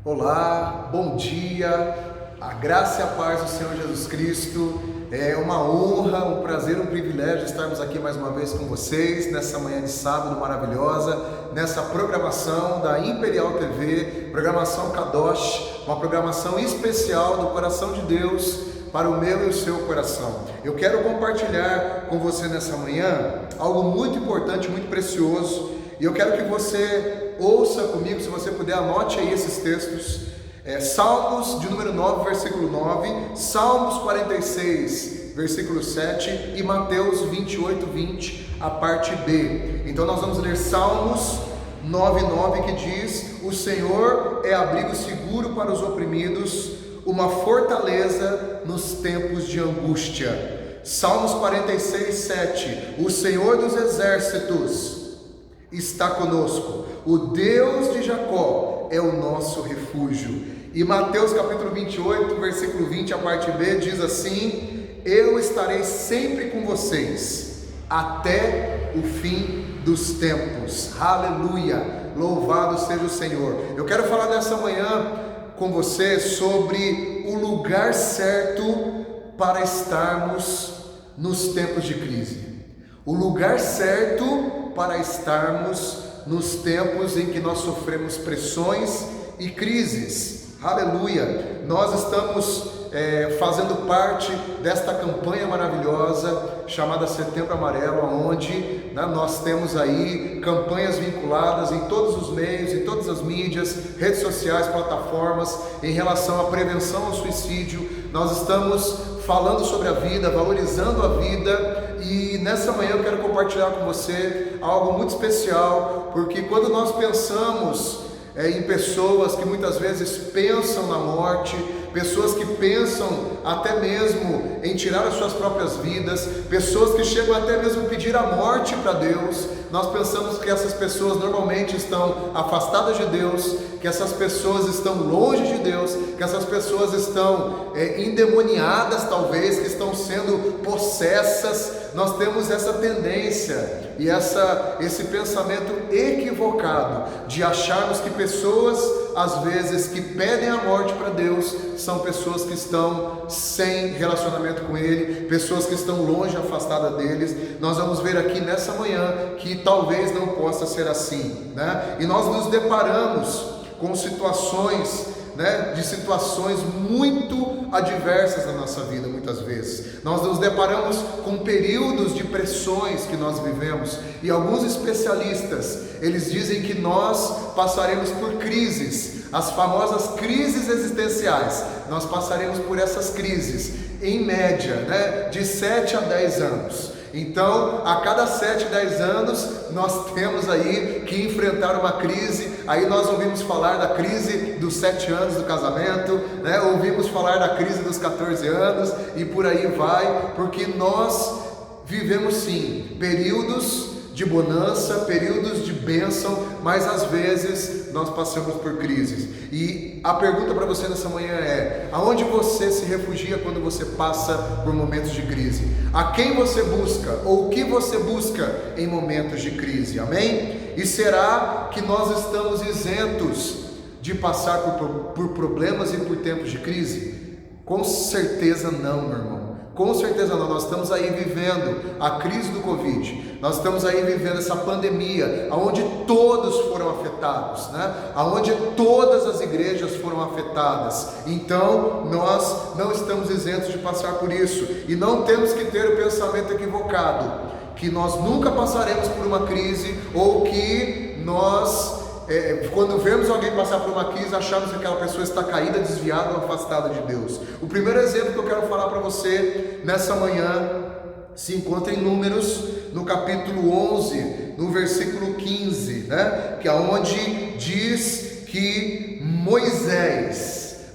Olá, bom dia, a graça e a paz do Senhor Jesus Cristo. É uma honra, um prazer, um privilégio estarmos aqui mais uma vez com vocês nessa manhã de sábado maravilhosa, nessa programação da Imperial TV, programação Kadosh, uma programação especial do coração de Deus para o meu e o seu coração. Eu quero compartilhar com você nessa manhã algo muito importante, muito precioso, e eu quero que você ouça comigo, se você puder, anote aí esses textos. Salmos de número 9, versículo 9, Salmos 46, versículo 7 e Mateus 28, 20, a parte B. Então nós vamos ler Salmos 9, 9, que diz: o Senhor é abrigo seguro para os oprimidos, uma fortaleza nos tempos de angústia. Salmos 46, 7, o Senhor dos exércitos está conosco, o Deus de Jacó é o nosso refúgio. E Mateus capítulo 28, versículo 20, a parte B, diz assim: eu estarei sempre com vocês, até o fim dos tempos. Aleluia, louvado seja o Senhor. Eu quero falar nessa manhã com você sobre o lugar certo para estarmos nos tempos de crise. O lugar certo para estarmos nos tempos em que nós sofremos pressões e crises. Aleluia! Nós estamos fazendo parte desta campanha maravilhosa chamada Setembro Amarelo, onde nós temos aí campanhas vinculadas em todos os meios, em todas as mídias, redes sociais, plataformas, em relação à prevenção ao suicídio. Nós estamos falando sobre a vida, valorizando a vida, e nessa manhã eu quero compartilhar com você algo muito especial, porque quando nós pensamos em pessoas que muitas vezes pensam na morte, pessoas que pensam até mesmo em tirar as suas próprias vidas, pessoas que chegam até mesmo a pedir a morte para Deus, nós pensamos que essas pessoas normalmente estão afastadas de Deus, que essas pessoas estão longe de Deus, que essas pessoas estão endemoniadas talvez, que estão sendo possessas. Nós temos essa tendência e esse pensamento equivocado de acharmos que pessoas, às vezes, que pedem a morte para Deus, são pessoas que estão sem relacionamento com Ele, pessoas que estão longe, afastadas deles. Nós vamos ver aqui nessa manhã que talvez não possa ser assim, né? E nós nos deparamos com situações muito adversas na nossa vida, muitas vezes. Nós nos deparamos com períodos de pressões que nós vivemos, e alguns especialistas, eles dizem que nós passaremos por crises, as famosas crises existenciais. Nós passaremos por essas crises, em média, de 7 a 10 anos. Então, a cada 7, 10 anos, nós temos aí que enfrentar uma crise. Aí nós ouvimos falar da crise dos 7 anos do casamento, ouvimos falar da crise dos 14 anos, e por aí vai, porque nós vivemos sim períodos de bonança, períodos de bênção, mas às vezes nós passamos por crises. E a pergunta para você nessa manhã é: aonde você se refugia quando você passa por momentos de crise? A quem você busca, ou o que você busca em momentos de crise? Amém? E será que nós estamos isentos de passar por problemas e por tempos de crise? Com certeza não, meu irmão. Com certeza não. Nós estamos aí vivendo a crise do Covid, nós estamos aí vivendo essa pandemia, onde todos foram afetados, onde todas as igrejas foram afetadas. Então nós não estamos isentos de passar por isso, e não temos que ter o pensamento equivocado, que nós nunca passaremos por uma crise, ou que nós quando vemos alguém passar por uma crise, achamos que aquela pessoa está caída, desviada ou afastada de Deus. O primeiro exemplo que eu quero falar para você nessa manhã se encontra em Números, no capítulo 11, no versículo 15, que é onde diz que Moisés,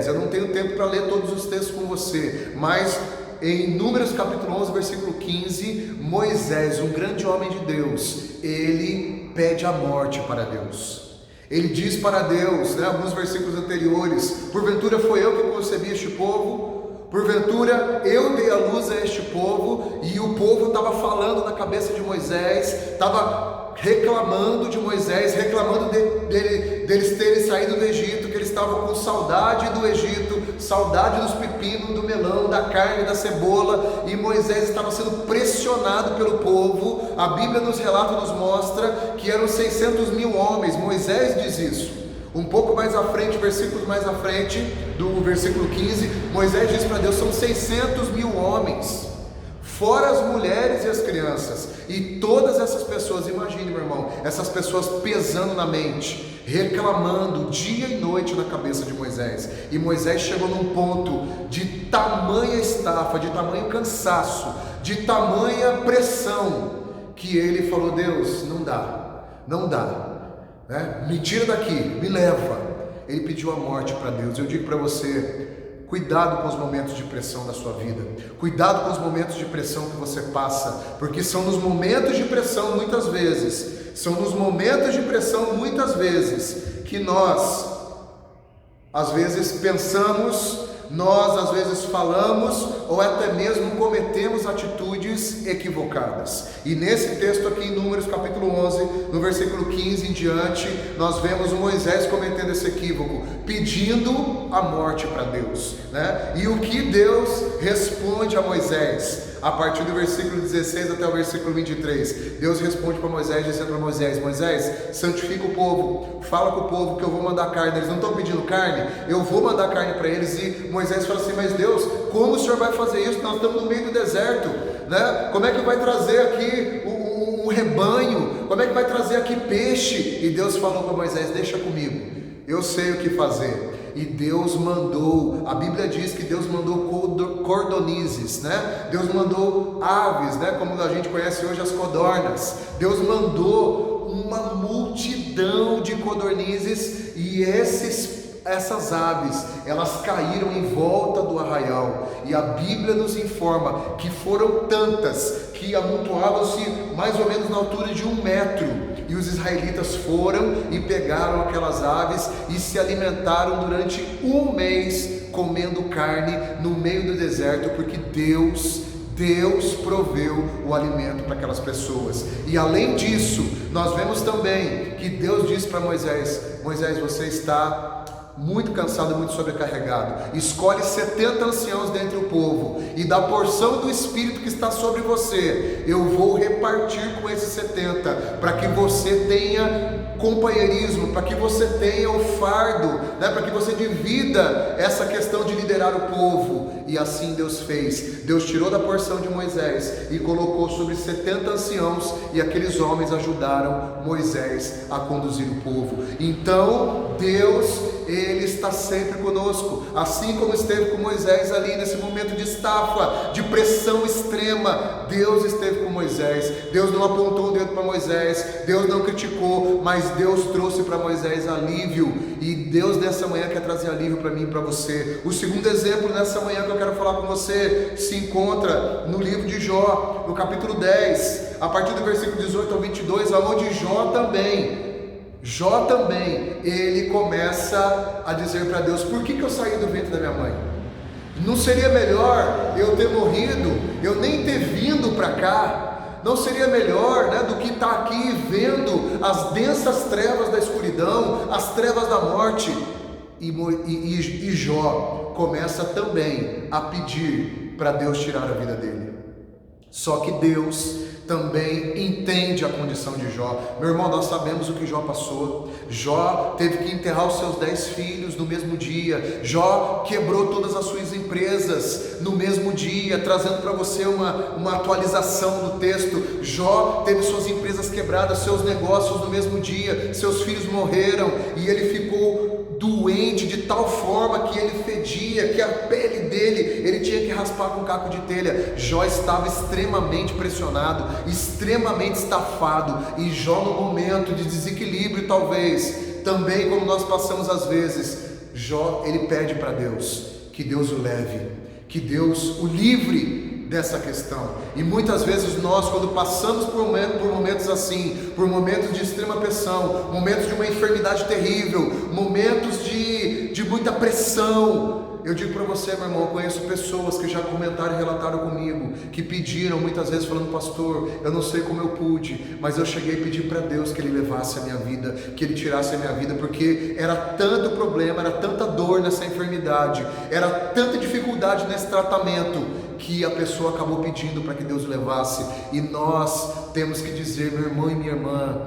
eu não tenho tempo para ler todos os textos com você, mas em Números capítulo 11, versículo 15, Moisés, um grande homem de Deus, ele pede a morte para Deus. Ele diz para Deus, alguns versículos anteriores: porventura foi eu que concebi este povo? Porventura eu dei a luz a este povo? E o povo estava falando na cabeça de Moisés, estava reclamando de Moisés, reclamando deles terem saído do Egito, que eles estavam com saudade do Egito, saudade dos pepinos, do melão, da carne, da cebola, e Moisés estava sendo pressionado pelo povo. A Bíblia nos relata, nos mostra que eram 600 mil homens. Moisés diz isso. Um pouco mais à frente, versículos mais à frente, do versículo 15, Moisés diz para Deus: são 600 mil homens, fora as mulheres e as crianças, e todas essas pessoas, imagine, meu irmão, essas pessoas pesando na mente, reclamando dia e noite na cabeça de Moisés. E Moisés chegou num ponto de tamanha estafa, de tamanho cansaço, de tamanha pressão, que ele falou: Deus, não dá, né? Me tira daqui, me leva. Ele pediu a morte para Deus. Eu digo para você: cuidado com os momentos de pressão da sua vida, cuidado com os momentos de pressão que você passa, porque são nos momentos de pressão muitas vezes, que nós, às vezes pensamos, nós às vezes falamos, ou até mesmo cometemos atitudes equivocadas. E nesse texto aqui em Números capítulo 11, no versículo 15 em diante, nós vemos Moisés cometendo esse equívoco, pedindo a morte para Deus, né? E o que Deus responde a Moisés? A partir do versículo 16 até o versículo 23, Deus responde para Moisés, dizendo para Moisés: Moisés, santifica o povo, fala com o povo que eu vou mandar carne. Eles não estão pedindo carne, eu vou mandar carne para eles. E Moisés fala assim: mas Deus, como o Senhor vai fazer isso? Nós estamos no meio do deserto, né? Como é que vai trazer aqui um rebanho? Como é que vai trazer aqui peixe? E Deus falou para Moisés: deixa comigo, eu sei o que fazer. E Deus mandou, a Bíblia diz que Deus mandou cordonizes, né? Deus mandou aves, né? Como a gente conhece hoje as codornas. Deus mandou uma multidão de codornizes, e essas aves, elas caíram em volta do arraial. E a Bíblia nos informa que foram tantas que amontoavam-se mais ou menos na altura de 1 metro. E os israelitas foram e pegaram aquelas aves e se alimentaram durante 1 mês comendo carne no meio do deserto, porque Deus proveu o alimento para aquelas pessoas. E além disso, nós vemos também que Deus disse para Moisés: Moisés, você está muito cansado, muito sobrecarregado. Escolhe 70 anciãos dentre o povo, e da porção do Espírito que está sobre você, eu vou repartir com esses 70, para que você tenha companheirismo, para que você tenha o fardo, né? Para que você divida essa questão de liderar o povo. E assim Deus fez. Deus tirou da porção de Moisés e colocou sobre 70 anciãos, e aqueles homens ajudaram Moisés a conduzir o povo. Então Deus, Ele está sempre conosco, assim como esteve com Moisés ali nesse momento de estafa, de pressão extrema. Deus esteve com Moisés. Deus não apontou o dedo para Moisés, Deus não criticou, mas Deus trouxe para Moisés alívio. E Deus nessa manhã quer trazer alívio para mim e para você. O segundo exemplo nessa manhã que eu quero falar com você se encontra no livro de Jó, no capítulo 10, a partir do versículo 18 ao 22, onde Jó também, ele começa a dizer para Deus: por que eu saí do ventre da minha mãe? Não seria melhor eu ter morrido, eu nem ter vindo para cá? Não seria melhor, né, do que estar aqui vendo as densas trevas da escuridão, as trevas da morte? E Jó começa também a pedir para Deus tirar a vida dele. Só que Deus também entende a condição de Jó. Meu irmão, nós sabemos o que Jó passou. Jó teve que enterrar os seus 10 filhos no mesmo dia. Jó quebrou todas as suas empresas no mesmo dia, trazendo para você uma atualização do texto. Jó teve suas empresas quebradas, seus negócios no mesmo dia, seus filhos morreram, e ele ficou doente de tal forma que ele fedia, que a pele dele ele tinha que raspar com um caco de telha. Jó estava extremamente pressionado, extremamente estafado, e Jó, no momento de desequilíbrio, talvez, também como nós passamos às vezes, Jó, ele pede para Deus que Deus o leve, que Deus o livre dessa questão. E muitas vezes nós, quando passamos por momentos assim, por momentos de extrema pressão, momentos de uma enfermidade terrível, momentos de muita pressão. Eu digo para você, meu irmão, eu conheço pessoas que já comentaram e relataram comigo, que pediram muitas vezes falando: pastor, eu não sei como eu pude, mas eu cheguei a pedir para Deus que Ele levasse a minha vida, que Ele tirasse a minha vida, porque era tanto problema, era tanta dor nessa enfermidade, era tanta dificuldade nesse tratamento, que a pessoa acabou pedindo para que Deus levasse. E nós temos que dizer, meu irmão e minha irmã,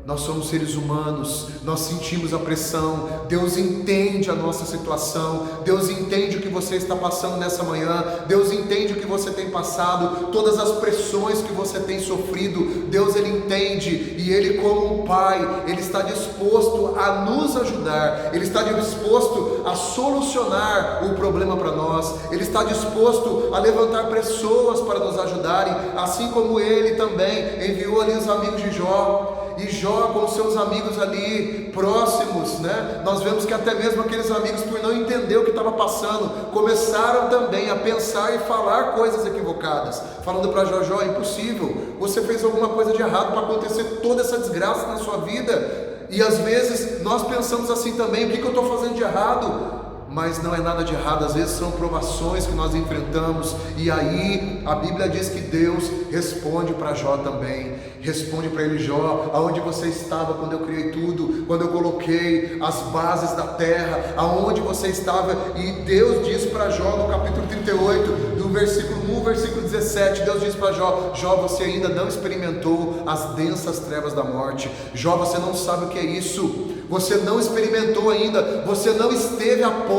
nós somos seres humanos, nós sentimos a pressão, Deus entende a nossa situação, Deus entende o que você está passando nessa manhã, Deus entende o que você tem passado, todas as pressões que você tem sofrido, Deus Ele entende, e Ele, como um Pai, Ele está disposto a nos ajudar, Ele está disposto a solucionar o problema para nós, Ele está disposto a levantar pessoas para nos ajudarem, assim como Ele também enviou ali os amigos de Jó. E Jó, com seus amigos ali próximos, né? Nós vemos que até mesmo aqueles amigos, por não entender o que estava passando, começaram também a pensar e falar coisas equivocadas, falando para Jó: Jó, é impossível, você fez alguma coisa de errado para acontecer toda essa desgraça na sua vida. E às vezes nós pensamos assim também: o que eu estou fazendo de errado? Mas não é nada de errado, às vezes são provações que nós enfrentamos, e aí a Bíblia diz que Deus responde para Jó também, responde para ele: Jó, aonde você estava quando eu criei tudo, quando eu coloquei as bases da terra, aonde você estava? E Deus diz para Jó no capítulo 38, do versículo 1, versículo 17, Deus diz para Jó: Jó, você ainda não experimentou as densas trevas da morte, Jó, você não sabe o que é isso, você não experimentou ainda, você não esteve à porta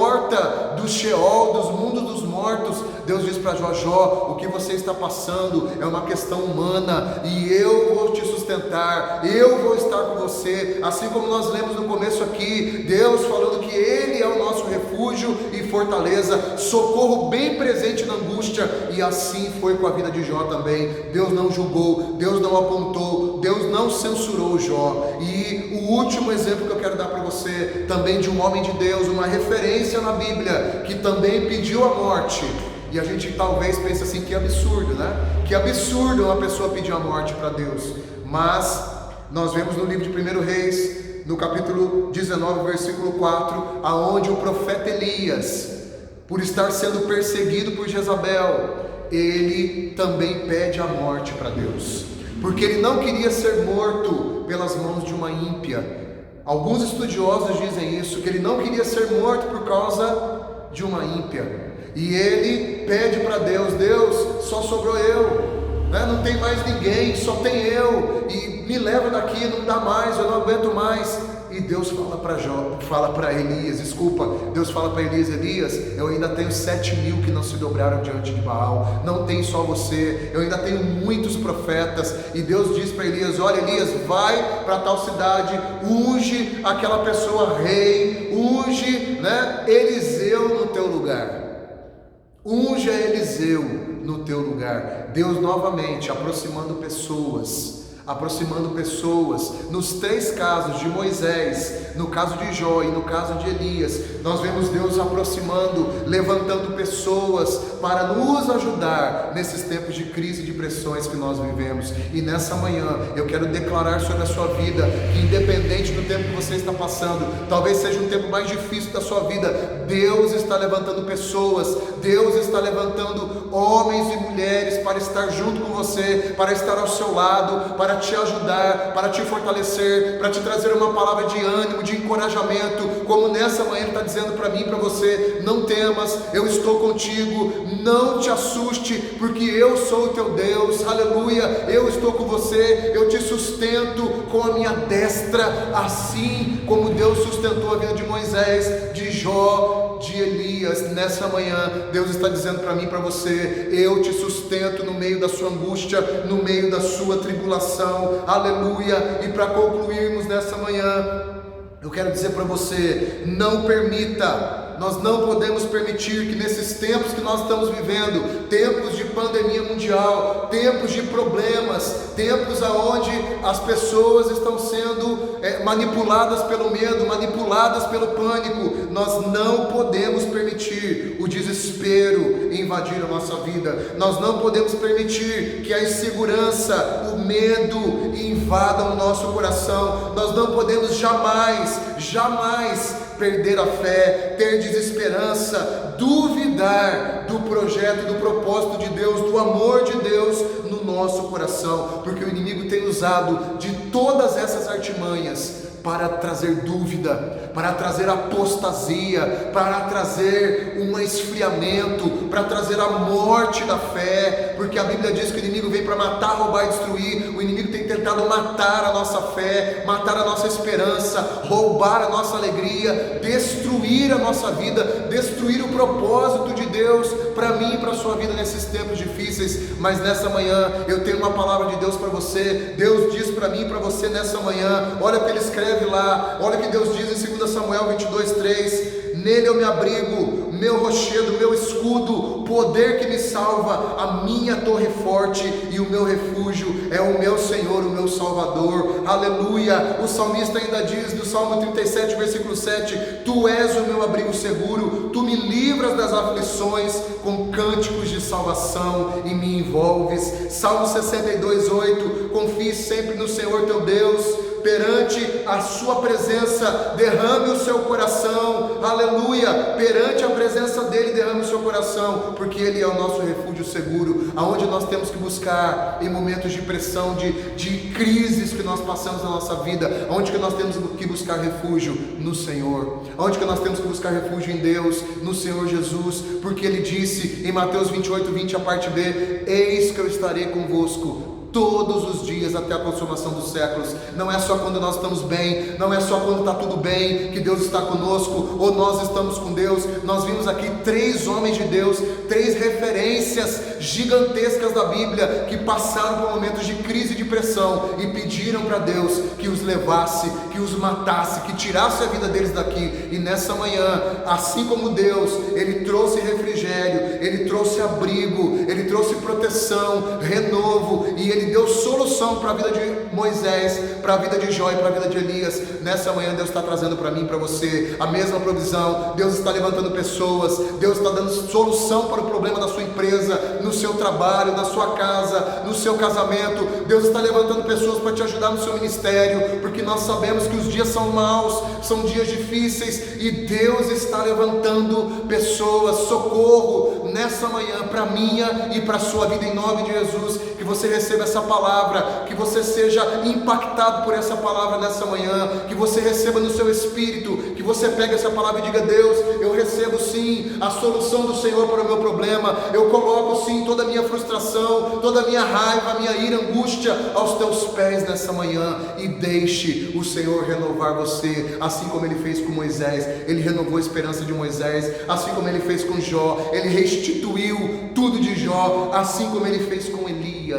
do Sheol, dos mundos dos mortos. Deus diz para Jó: Jó, o que você está passando é uma questão humana, e eu vou te sustentar, eu vou estar com você, assim como nós lemos no começo aqui, Deus falando que Ele é o nosso refúgio e fortaleza, socorro bem presente na angústia, e assim foi com a vida de Jó também. Deus não julgou, Deus não apontou, Deus não censurou Jó. E o último exemplo que eu quero dar para você, também de um homem de Deus, uma referência na Bíblia, que também pediu a morte. E a gente talvez pense assim: que absurdo, né? Que absurdo uma pessoa pedir a morte para Deus. Mas nós vemos no livro de 1 Reis, no capítulo 19, versículo 4, aonde o profeta Elias, por estar sendo perseguido por Jezabel, ele também pede a morte para Deus, porque ele não queria ser morto pelas mãos de uma ímpia. Alguns estudiosos dizem isso, que ele não queria ser morto por causa de uma ímpia. E ele pede para Deus: Deus, só sobrou eu, né? Não tem mais ninguém, só tem eu, e me leva daqui, não dá mais, eu não aguento mais. E Deus fala para Elias, Deus fala para Elias: Elias, eu ainda tenho 7.000 que não se dobraram diante de Baal, não tem só você, eu ainda tenho muitos profetas. E Deus diz para Elias: olha, Elias, vai para tal cidade, unge aquela pessoa rei, unge, né, Eliseu no teu lugar. Unja Eliseu no teu lugar. Deus novamente aproximando pessoas, nos três casos de Moisés, no caso de Jó e no caso de Elias, nós vemos Deus aproximando, levantando pessoas para nos ajudar nesses tempos de crise e de pressões que nós vivemos. E nessa manhã eu quero declarar sobre a sua vida que, independente do tempo que você está passando, talvez seja um tempo mais difícil da sua vida, Deus está levantando pessoas, Deus está levantando homens e mulheres para estar junto com você, para estar ao seu lado, para te ajudar, para te fortalecer, para te trazer uma palavra de ânimo, de encorajamento, como nessa manhã Ele está dizendo para mim e para você: não temas, eu estou contigo, não te assuste, porque eu sou o teu Deus, aleluia, eu estou com você, eu te sustento com a minha destra, assim como Deus sustentou a vida de Moisés, de Jó, de Elias. Nessa manhã Deus está dizendo para mim e para você: eu te sustento no meio da sua angústia, no meio da sua tribulação, aleluia. E para concluirmos nessa manhã, eu quero dizer para você: não permita, nós não podemos permitir que nesses tempos que nós estamos vivendo, tempos de pandemia mundial, tempos de problemas, tempos aonde as pessoas estão sendo manipuladas pelo medo, manipuladas pelo pânico, nós não podemos permitir o desespero invadir a nossa vida, nós não podemos permitir que a insegurança, o medo invadam o nosso coração, nós não podemos jamais perder a fé, ter desesperança, duvidar do projeto, do propósito de Deus, do amor de Deus no nosso coração, porque o inimigo tem usado de todas essas artimanhas para trazer dúvida, para trazer apostasia, para trazer um esfriamento, para trazer a morte da fé, porque a Bíblia diz que o inimigo vem para matar, roubar e destruir. O inimigo tem tentado matar a nossa fé, matar a nossa esperança, roubar a nossa alegria, destruir a nossa vida, destruir o propósito de Deus para mim e para a sua vida nesses tempos difíceis. Mas nessa manhã eu tenho uma palavra de Deus para você. Deus diz para mim e para você nessa manhã, olha o que ele escreve lá, olha o que Deus diz em 2 Samuel 22:3: nele eu me abrigo, meu rochedo, meu escudo, poder que me salva, a minha torre forte e o meu refúgio é o meu Senhor, o meu Salvador. Aleluia. O salmista ainda diz no Salmo 37, versículo 7: tu és o meu abrigo seguro, tu me livras das aflições, com cânticos de salvação e me envolves. Salmo 62:8: confie sempre no Senhor teu Deus, perante a sua presença derrame o seu coração. Aleluia. Perante a presença dele derrame o seu coração, porque ele é o nosso refúgio seguro, aonde nós temos que buscar em momentos de pressão, de crises que nós passamos na nossa vida. Aonde que nós temos que buscar refúgio? No Senhor. Aonde que nós temos que buscar refúgio? Em Deus, no Senhor Jesus, porque ele disse em Mateus 28:20, a parte B: eis que eu estarei convosco todos os dias até a consumação dos séculos. Não é só quando nós estamos bem, não é só quando está tudo bem que Deus está conosco, ou nós estamos com Deus. Nós vimos aqui 3 homens de Deus, 3 referências gigantescas da Bíblia, que passaram por momentos de crise e de pressão, e pediram para Deus que os levasse, que os matasse, que tirasse a vida deles daqui. E nessa manhã, assim como Deus, ele trouxe refrigério, ele trouxe abrigo, ele trouxe proteção, renovo, e ele deu solução para a vida de Moisés, para a vida de Jó e para a vida de Elias. Nessa manhã Deus está trazendo para mim e para você a mesma provisão. Deus está levantando pessoas, Deus está dando solução para o problema da sua empresa, no seu trabalho, na sua casa, no seu casamento. Deus está levantando pessoas para te ajudar no seu ministério, porque nós sabemos que os dias são maus, são dias difíceis, e Deus está levantando pessoas. Socorro nessa manhã para minha e para a sua vida, em nome de Jesus. Que você receba essa palavra, que você seja impactado por essa palavra nessa manhã, que você receba no seu espírito, que você pegue essa palavra e diga: Deus, eu recebo sim a solução do Senhor para o meu problema, eu coloco sim toda a minha frustração, toda a minha raiva, a minha ira, angústia aos teus pés nessa manhã, e deixe o Senhor renovar você, assim como ele fez com Moisés. Ele renovou a esperança de Moisés, assim como ele fez com Jó, ele restituiu tudo de Jó, assim como ele fez com Elias.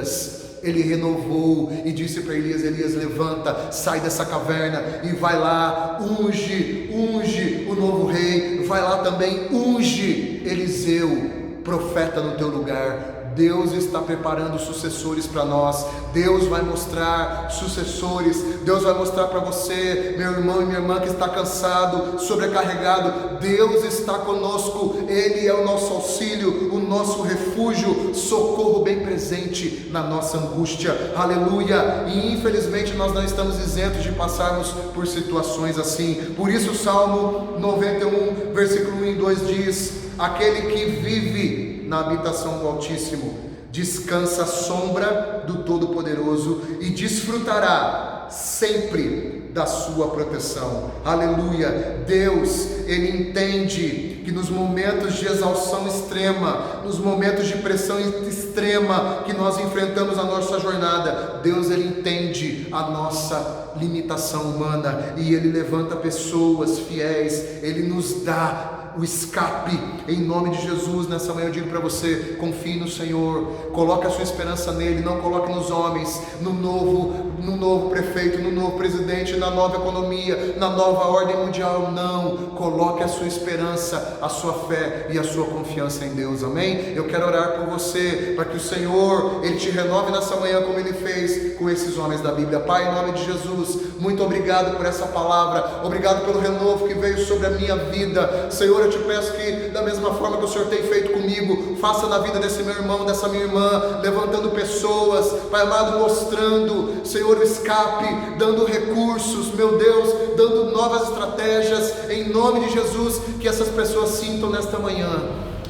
Ele renovou e disse para Elias: Elias, levanta, sai dessa caverna e vai lá, unge o novo rei, vai lá também, unge Eliseu, profeta no teu lugar. Deus está preparando sucessores para nós. Deus vai mostrar sucessores. Deus vai mostrar para você, meu irmão e minha irmã, que está cansado, sobrecarregado. Deus está conosco. Ele é o nosso auxílio, o nosso refúgio, socorro bem presente na nossa angústia. Aleluia. E infelizmente nós não estamos isentos de passarmos por situações assim. Por isso o Salmo 91, versículo 1 e 2 diz: aquele que vive na habitação do Altíssimo descansa à sombra do Todo-Poderoso e desfrutará sempre da sua proteção. Aleluia. Deus, ele entende que nos momentos de exaustão extrema, nos momentos de pressão extrema que nós enfrentamos na nossa jornada, Deus, ele entende a nossa limitação humana, e ele levanta pessoas fiéis, ele nos dá o escape, em nome de Jesus. Nessa manhã eu digo para você: confie no Senhor, coloque a sua esperança nele, não coloque nos homens, no novo prefeito, no novo presidente, na nova economia, na nova ordem mundial. Não, coloque coloque a sua esperança, a sua fé e a sua confiança em Deus, amém? Eu quero orar por você, para que o Senhor, Ele te renove nessa manhã como Ele fez com esses homens da Bíblia. Pai, em nome de Jesus, muito obrigado por essa palavra, obrigado pelo renovo que veio sobre a minha vida. Senhor, eu te peço que da mesma forma que o Senhor tem feito comigo, faça na vida desse meu irmão, dessa minha irmã, levantando pessoas, Pai amado, mostrando, Senhor, o escape, dando recursos, meu Deus, dando novas estratégias, em nome de Jesus, que essas pessoas sintam nesta manhã,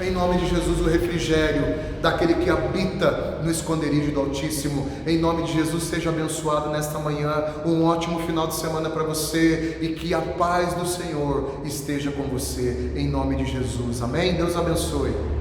em nome de Jesus, o refrigério daquele que habita no esconderijo do Altíssimo. Em nome de Jesus, seja abençoado nesta manhã, um ótimo final de semana para você, e que a paz do Senhor esteja com você, em nome de Jesus, amém? Deus abençoe.